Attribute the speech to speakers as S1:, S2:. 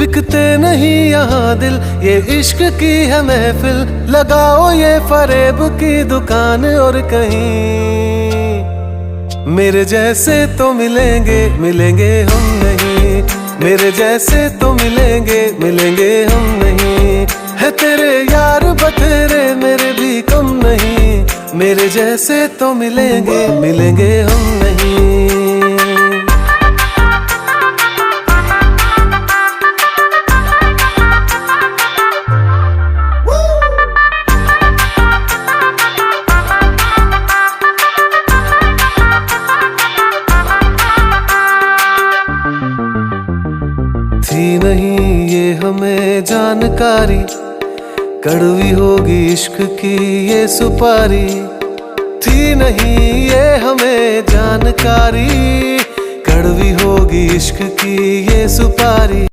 S1: बिकते नहीं यहाँ दिल, ये इश्क की है महफिल। लगाओ ये फरेब की दुकान और कहीं मेरे जैसे तो मिलेंगे, मिलेंगे हम नहीं। मेरे जैसे तो मिलेंगे, मिलेंगे हम नहीं। है तेरे यार बतेरे, मेरे भी कम नहीं। मेरे जैसे तो मिलेंगे, मिलेंगे हम नहीं। थी नहीं ये हमें जानकारी, कड़वी होगी इश्क की ये सुपारी। थी नहीं ये हमें जानकारी, कड़वी होगी इश्क की ये सुपारी।